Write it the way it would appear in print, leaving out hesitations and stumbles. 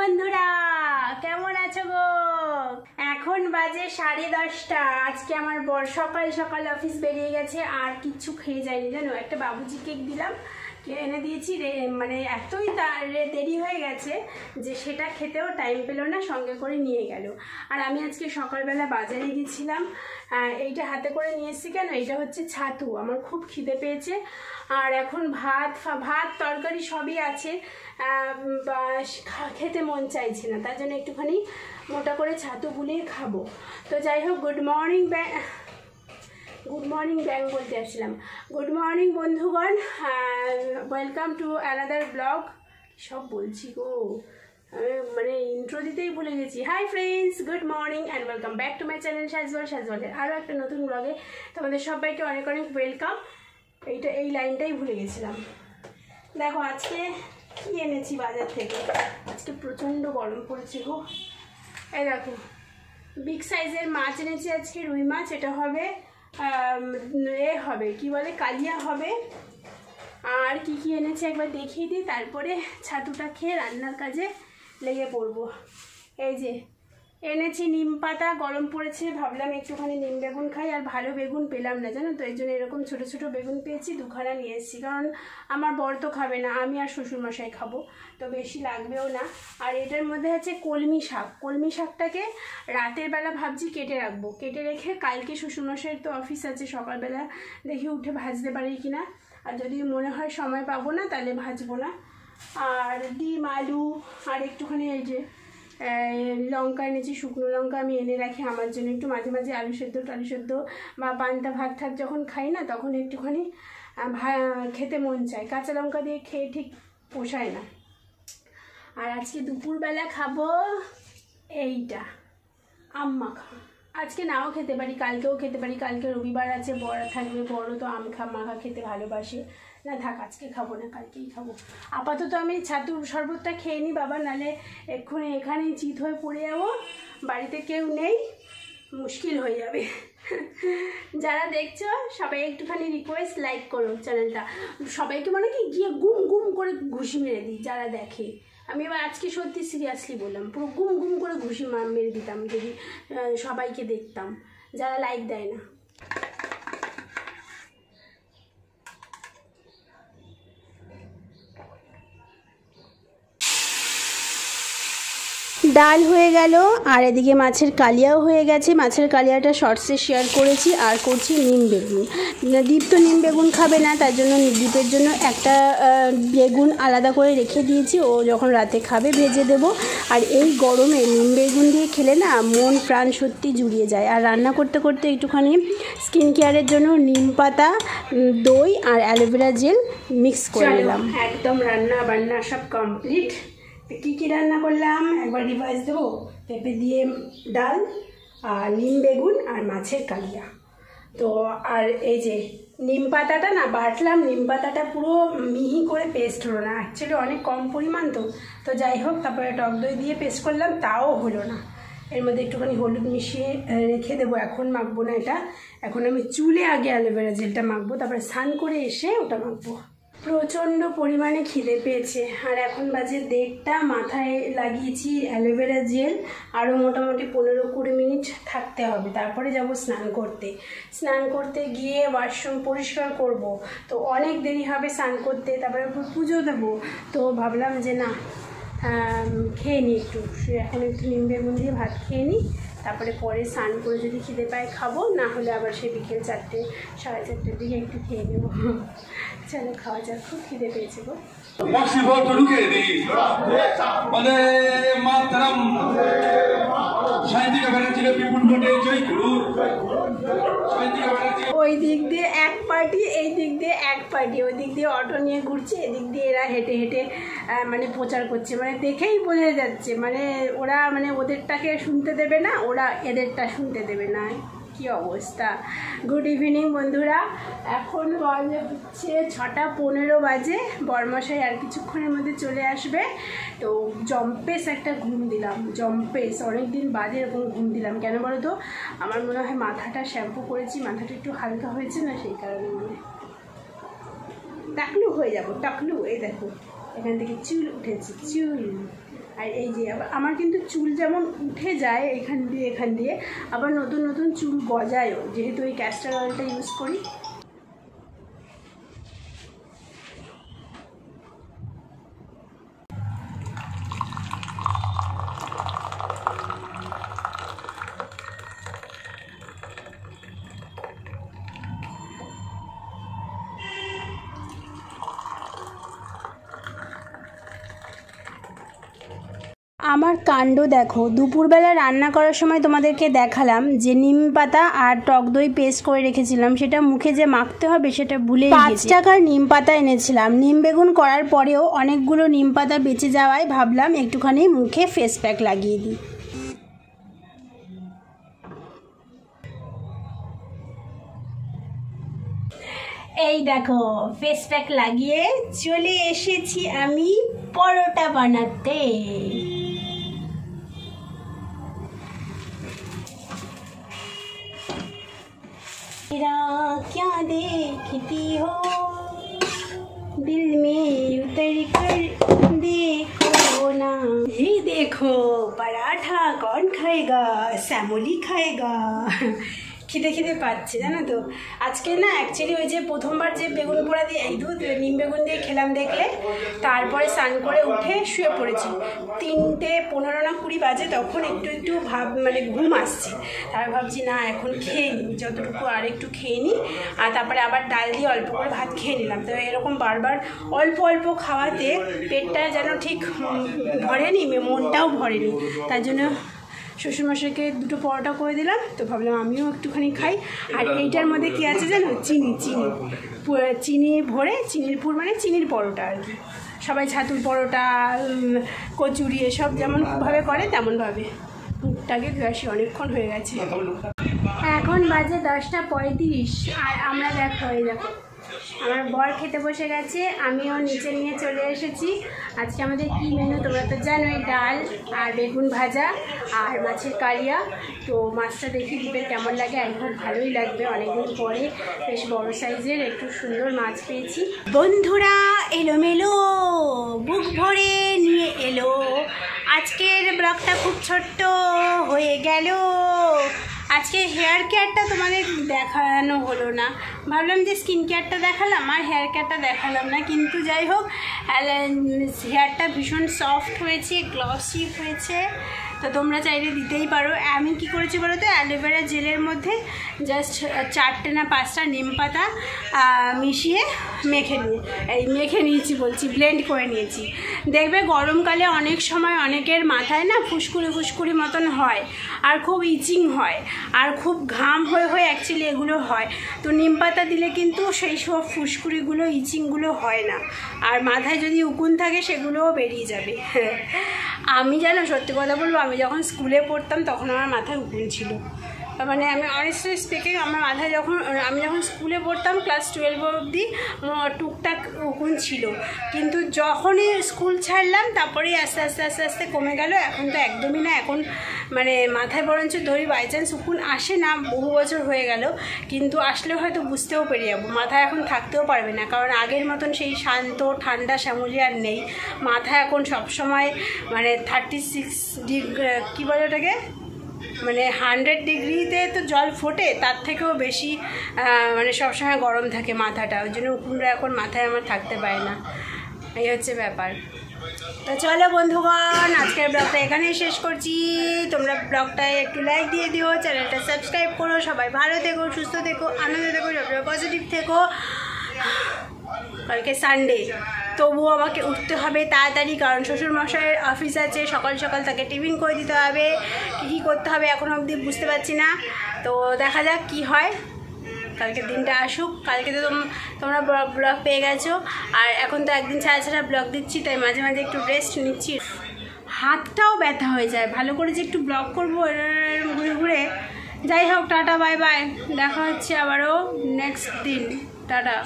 বন্ধুরা কেমন আছো গো? এখন বাজে 10:30। আজকে আমার বর সকাল সকাল অফিস বেরিয়ে গেছে আর কিচ্ছু খেয়ে যায়নি জানো। একটা বাবুজি কেক দিলাম, এনে দিয়েছি, মানে এতই দেরি হয়ে গেছে যে সেটা খেতেও টাইম পেল না, সঙ্গে করে নিয়ে গেল। আর আমি আজকে সকালবেলা বাজারে গেছিলাম, এইটা হাতে করে নিয়ে এসেছি। কেন? এটা হচ্ছে ছাতু। আমার খুব খিদে পেয়েছে আর এখন ভাত তরকারি সবই আছে, খেতে মন চাইছে না, তার জন্য একটুখানি মোটা করে ছাতু গুলিয়ে খাবো। তো যাই হোক, গুড মর্নিং ব্যাং বলতে আসলাম। গুড মর্নিং বন্ধুগণ, ওয়েলকাম টু অ্যানাদার ব্লগ। সব বলছি গো, মানে ইন্ট্রো দিতেই ভুলে গেছি। Hi friends, good morning and welcome back to my channel সাজওয়ালের আরও একটা নতুন ব্লগে তোমাদের সবাইকে অনেক অনেক ওয়েলকাম। এই লাইনটাই ভুলে গেছিলাম। দেখো আজকে কি এনেছি বাজার থেকে। আজকে প্রচণ্ড গরম পড়েছে গো। এই দেখো, বিগ সাইজের মাছ এনেছি আজকে, রুই মাছ। এটা হবে হবে কি বলে, কালিয়া হবে। আর কি কি এনেছি একবার দেখিয়ে দিই, তারপরে ছাতুটা খেয়ে রান্নার কাজে লেগে পড়বো। এই যে এনেছি নিম পাতা, গরম পড়েছে, ভাবলাম একটুখানি নিম বেগুন খাই। আর ভালো বেগুন পেলাম না জানো তো, এই জন্য এরকম ছোটো ছোটো বেগুন পেয়েছি, দুখানা নিয়ে এসেছি। কারণ আমার বর তো খাবে না, আমি আর শ্বশুরমশাই খাবো, তো বেশি লাগবেও না। আর এটার মধ্যে আছে কলমি শাকটাকে রাতের বেলা ভাবছি কেটে রাখবো, কেটে রেখে কালকে শ্বশুরমশাইয়ের তো অফিস আছে, সকালবেলা দেখি উঠে ভাজতে পারি কিনা। আর যদি মনে হয় সময় পাবো না তাহলে ভাজবো না। আর ডিম, আলু, আর একটুখানি এই যে লঙ্কা এনেছি, শুকনো লঙ্কা আমি এনে রাখি আমার জন্য, একটু মাঝে মাঝে আলু সেদ্ধ বা পান্তা ভাত যখন খাই না, তখন একটুখানি খেতে মন চায়। কাঁচা লঙ্কা দিয়ে খেয়ে ঠিক পোষায় না। আর আজকে দুপুরবেলা খাবো এইটা, আম মাখা। আজকে নাও খেতে পারি, কালকেও খেতে পারি, কালকে রবিবার আছে, বড় থাকবে, বড় তো আম মাখা খেতে ভালোবাসে না। থাক, আজকে খাবো না, কালকেই খাবো। আপাতত আমি ছাতুর শরবতটা খেয়ে নিই বাবা, নাহলে এক্ষুনি এখানেই চিত হয়ে পড়ে যাবো। বাড়িতে কেউ নেই, মুশকিল হয়ে যাবে। যারা দেখছো সবাই একটুখানি রিকোয়েস্ট, লাইক করো চ্যানেলটা। সবাইকে মানে কি গিয়ে গুম গুম করে ঘুষি মেরে দিই যারা দেখে। আমি এবার আজকে সত্যি সিরিয়াসলি বললাম, পুরো গুম গুম করে ঘুষি মেরে দিতাম যদি সবাইকে দেখতাম যারা লাইক দেয় না। ডাল হয়ে গেল, আর এদিকে মাছের কালিয়াও হয়ে গেছে। মাছের কালিয়াটা শর্টসে শেয়ার করেছি। আর করছি নিম বেগুন। দীপ তো নিম বেগুন খাবে না, তার জন্য দীপের জন্য একটা বেগুন আলাদা করে রেখে দিয়েছি, ও যখন রাতে খাবে ভেজে দেব। আর এই গরমে নিম বেগুন দিয়ে খেলে না মন প্রাণ সত্যি জুড়িয়ে যায়। আর রান্না করতে করতে একটুখানি স্কিন কেয়ারের জন্য নিম পাতা, দই আর অ্যালোভেরা জেল মিক্স করে নিলাম। একদম রান্না বান্না সব কমপ্লিট। কী কী রান্না করলাম একবার রিভাইজ দেবো। পেঁপে দিয়ে ডাল, আর নিম বেগুন, আর মাছের কালিয়া। তো আর এই যে নিম পাতাটা না বাটলাম, নিম পাতাটা পুরো মিহি করে পেস্ট হলো না, অ্যাকচুয়ালি অনেক কম পরিমাণ তো যাই হোক। তারপরে টক দই দিয়ে পেস্ট করলাম, তাও হলো না। এর মধ্যে একটুখানি হলুদ মিশিয়ে রেখে দেবো, এখন মাখবো না এটা। এখন আমি চুলে আগে অ্যালোভেরা জেলটা মাখবো, তারপরে স্নান করে এসে ওটা মাখবো। প্রচণ্ড পরিমাণে খিদে পেয়েছে। আর এখন বাজে 1:30, মাথায় লাগিয়েছি অ্যালোভেরা জেল। আরও মোটামুটি 15-20 মিনিট থাকতে হবে, তারপরে যাব স্নান করতে গিয়ে ওয়াশরুম পরিষ্কার করব। তো অনেক দেরি হবে স্নান করতে, তারপরে পুজো দেবো। তো ভাবলাম যে না, খেয়ে নিই একটু, এখন একটু নিম বেগুন দিয়ে ভাত খেয়ে নিই, তারপরে পরে স্নান করে যদি খিদে পায় খাবো, না হলে আবার সে বিকেল 4টে 4:30 দিকে একটু খেয়ে নেবো। চলো খাওয়া যাক, খুব খিদে পেয়েছে গো। ওই দিক দিয়ে এক পার্টি, এই দিক দিয়ে এক পার্টি, ওই দিক দিয়ে অটো নিয়ে ঘুরছে, এদিক দিয়ে এরা হেঁটে হেঁটে মানে প্রচার করছে। মানে দেখেই বোঝা যাচ্ছে, মানে ওরা মানে ওদেরটাকে শুনতে দেবে না, ওরা এদেরটা শুনতে দেবে না। কি অবস্থা। গুড ইভিনিং বন্ধুরা, এখন বাজে হচ্ছে 6:15 বাজে। বরমশাই আর কিছুক্ষণের মধ্যে চলে আসবে। তো জম্পেস একটা ঘুম দিলাম, অনেক দিন বাদে এরকম ঘুম দিলাম। কেন বলো তো, আমার মনে হয় মাথাটা শ্যাম্পু করেছি, মাথাটা একটু হালকা হয়েছে না, সেই কারণে মনে টাকলু হয়ে যাবো, টাকলু। এই দেখো এখান থেকে চুল উঠেছে, চুল আর এই যে আমার কিন্তু চুল যেমন উঠে যায় এখান দিয়ে আবার নতুন নতুন চুল গজায়ও, যেহেতু এই ক্যাস্টার অয়েলটা ইউজ করি। আমার কাণ্ড দেখো, দুপুরবেলা রান্না করার সময় তোমাদেরকে দেখালাম যে নিম পাতা আর টক দই পেস্ট করে রেখেছিলাম, সেটা মুখে যে মাখতে হবে সেটা ভুলে গেছি। 5 টাকার নিম পাতা এনেছিলাম। নিম বেগুন করার পরেও অনেকগুলো নিম পাতা বেঁচে যাওয়ায় ভাবলাম একটুখানি মুখে ফেস প্যাক লাগিয়ে দিই। এই দেখো ফেস প্যাক লাগিয়ে চলে এসেছি আমি পরোটা বানাতে। क्या देखती हो दिल में उतर कर देखो ना, ये देखो पराठा कौन खाएगा, श्यामली खाएगा। খিদে খিদে পাচ্ছে জানো তো। আজকে না অ্যাকচুয়ালি ওই যে প্রথমবার যে বেগুন পোড়া দিয়ে এই নিম বেগুন দিয়ে খেলাম দেখলে, তারপরে স্নান করে উঠে শুয়ে পড়েছি। 3:15 না 20 বাজে, তখন একটু মানে ঘুম আসছে। তারপর ভাবছি না এখন খেয়ে নিই, যতটুকু আর একটু খেয়ে নিই, আর তারপরে আবার ডাল দিয়ে অল্প করে ভাত খেয়ে নিলাম। তো এরকম বারবার অল্প অল্প খাওয়াতে পেটটা যেন ঠিক ভরেনি, মনটাও ভরেনি। তার জন্য শ্বশুরমশাইকে 2টো পরোটা করে দিলাম। তো ভাবলাম আমিও একটুখানি খাই। আর এইটার মধ্যে কী আছে জানো, চিনি ভরে, চিনির পুর মানে চিনির পরোটা আর কি। সবাই ছাতুর পরোটা, কচুরি এসব যেমনভাবে করে তেমনভাবে। মুখটাকে ধুয়ে আসি, অনেকক্ষণ হয়ে গেছে। এখন বাজে 10:35 আর আমরা দেখো আমার বর খেতে বসে গেছে, আমিও নিচে নিয়ে চলে এসেছি। আজকে আমাদের কী মেনু তোমরা তো জানোই, ডাল আর বেগুন ভাজা আর মাছের কালিয়া। তো মাছটা দেখি দীপের কেমন লাগে, একদম ভালোই লাগবে, অনেকদিন পরে বেশ বড় সাইজের একটু সুন্দর মাছ পেয়েছি। বন্ধুরা এলোমেলো বুক ভরে নিয়ে এলো, আজকের ব্লগটা খুব ছোট্ট হয়ে গেল। আজকে হেয়ার কেয়ারটা তোমাদের দেখানো হলো না, ভাবলাম যে স্কিন কেয়ারটা দেখালাম আর হেয়ার কেয়ারটা দেখালাম না। কিন্তু যাই হোক, হেয়ারটা ভীষণ সফট হয়েছে, গ্লসি হয়েছে। তো তোমরা চাইলে দিতেই পারো। আমি কি করেছি বলো তো, অ্যালোভেরা জেলের মধ্যে জাস্ট 4টে না 5টা নিম পাতা মিশিয়ে মেখে নিয়েছি বলছি, ব্লেন্ড করে নিয়েছি। দেখবে গরমকালে অনেক সময় অনেকের মাথায় না ফুসকুড়ি মতন হয়, আর খুব ইচিং হয়, আর খুব ঘাম হয়ে অ্যাকচুয়ালি এগুলো হয়। তো নিম পাতা দিলে কিন্তু সেই সব ফুসকুড়িগুলো, ইচিংগুলো হয় না। আর মাথায় যদি উকুন থাকে সেগুলোও বেরিয়ে যাবে। আমি জানো সত্যি কথা বলবো, আমি যখন স্কুলে পড়তাম তখন আমার মাথায় উকুন ছিল। মানে আমি অনেস্টলি স্পিকিং, আমার মাথায় আমি যখন স্কুলে পড়তাম ক্লাস 12 অবধি টুকটাক উকুন ছিল, কিন্তু যখনই স্কুল ছাড়লাম তারপরেই আস্তে আস্তে কমে গেল। এখন তো একদমই না, এখন মানে মাথায় বরঞ্চ ধরি বাই চান্স উকুন আসে না, বহু বছর হয়ে গেল, কিন্তু আসলে হয়তো বুঝতেও পেরে যাবো। মাথায় এখন থাকতেও পারবে না, কারণ আগের মতন সেই শান্ত ঠান্ডা শ্যামলি আর নেই। মাথায় এখন সবসময় মানে 36 ডিগ্রি, কী বলে ওটাকে, মানে 100 ডিগ্রিতে তো জল ফোটে, তার থেকেও বেশি মানে সবসময় গরম থাকে মাথাটা। ওই জন্য উকুনরা এখন মাথায় আমার থাকতে পারে না, এই হচ্ছে ব্যাপার। তো চলো বন্ধুগণ, আজকের ব্লগটা এখানেই শেষ করছি। তোমরা ব্লগটায় একটু লাইক দিয়ে দিও, চ্যানেলটা সাবস্ক্রাইব করো। সবাই ভালো থেকো, সুস্থ থেকো, আনন্দ থেকো, সবসময় পজিটিভ থেকো। কালকে সানডে, তবুও আমাকে উঠতে হবে তাড়াতাড়ি, কারণ শ্বশুরমশাইয়ের অফিস আছে, সকাল সকাল তাকে টিফিন করে দিতে হবে। কী করতে হবে এখন অবধি বুঝতে পারছি না, তো দেখা যাক কি হয়। কালকের দিনটা আসুক। কালকে তো তোমরা ব্লগ পেয়ে গেছো, আর এখন তো একদিন ছাড়া ব্লগ দিচ্ছি, তাই মাঝে মাঝে একটু রেস্ট নিচ্ছি। হাতটাও ব্যথা হয়ে যায়, ভালো করে যে একটু ব্লগ করবো ঘুরে। যাই হোক, টাটা বাই বাই, দেখা হচ্ছে আবারও নেক্সট দিন, টাটা।